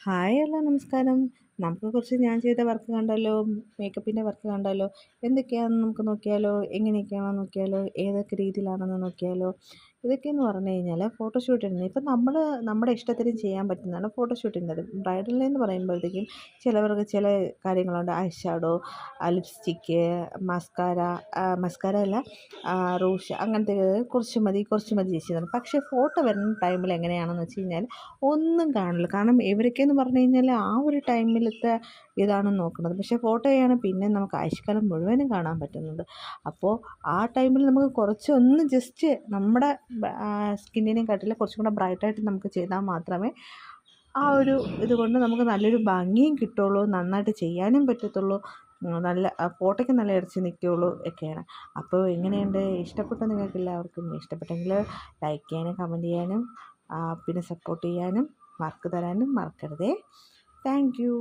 Hi hello നമസ്കാരം. നമുക്ക് കുറച്ച് ഞാൻ ചെയ്ത വർക്ക് കണ്ടാലോ? മേക്കപ്പിൻ്റെ വർക്ക് കണ്ടാലോ? എന്തൊക്കെയാണെന്ന് നമുക്ക് നോക്കിയാലോ? എങ്ങനെയൊക്കെയാണെന്ന് നോക്കിയാലോ? ഏതൊക്കെ രീതിയിലാണെന്ന് നോക്കിയാലോ? ഇതൊക്കെയെന്ന് പറഞ്ഞു കഴിഞ്ഞാൽ ഫോട്ടോഷൂട്ടിന് ഇപ്പം നമ്മുടെ ഇഷ്ടത്തിന് ചെയ്യാൻ പറ്റുന്നതാണ് ഫോട്ടോഷൂട്ടിൻ്റെത്. ബ്രൈഡലിനെന്ന് പറയുമ്പോഴത്തേക്കും ചിലവർക്ക് ചില കാര്യങ്ങളുണ്ട്. I shadow, lipstick, mascara, mascara അല്ല, റൂഷ്, അങ്ങനത്തെ കുറച്ച് മതി ചേച്ചി. പക്ഷേ ഫോട്ടോ വരുന്ന ടൈമിൽ എങ്ങനെയാണെന്ന് വെച്ച് കഴിഞ്ഞാൽ ഒന്നും കാണില്ല. കാരണം ഇവരൊക്കെയെന്ന് പറഞ്ഞു കഴിഞ്ഞാൽ ആ ഒരു ടൈമിലത്തെ ഇതാണ് നോക്കുന്നത്. പക്ഷേ ഫോട്ടോയാണ് പിന്നെ നമുക്ക് ആയുഷ്കാലം മുഴുവനും കാണാൻ പറ്റുന്നത്. അപ്പോൾ ആ ടൈമിൽ നമുക്ക് കുറച്ചൊന്ന് ജസ്റ്റ് നമ്മുടെ സ്കിന്നിനെക്കാട്ടിലും കുറച്ചും കൂടെ ബ്രൈറ്റായിട്ട് നമുക്ക് ചെയ്താൽ മാത്രമേ ആ ഒരു ഇതുകൊണ്ട് നമുക്ക് നല്ലൊരു ഭംഗിയും കിട്ടുള്ളൂ, നന്നായിട്ട് ചെയ്യാനും പറ്റത്തുള്ളൂ, നല്ല ഫോട്ടോയ്ക്ക് നല്ല ഇറച്ചി നിൽക്കുകയുള്ളൂ ഒക്കെയാണ്. അപ്പോൾ എങ്ങനെയുണ്ട്? ഇഷ്ടപ്പെട്ടോ നിങ്ങൾക്കെല്ലാവർക്കും? ഇഷ്ടപ്പെട്ടെങ്കിൽ ലൈക്ക് ചെയ്യാനും കമൻറ്റ് ചെയ്യാനും പിന്നെ സപ്പോർട്ട് ചെയ്യാനും വർക്ക് തരാനും മറക്കരുതേ. Thank you.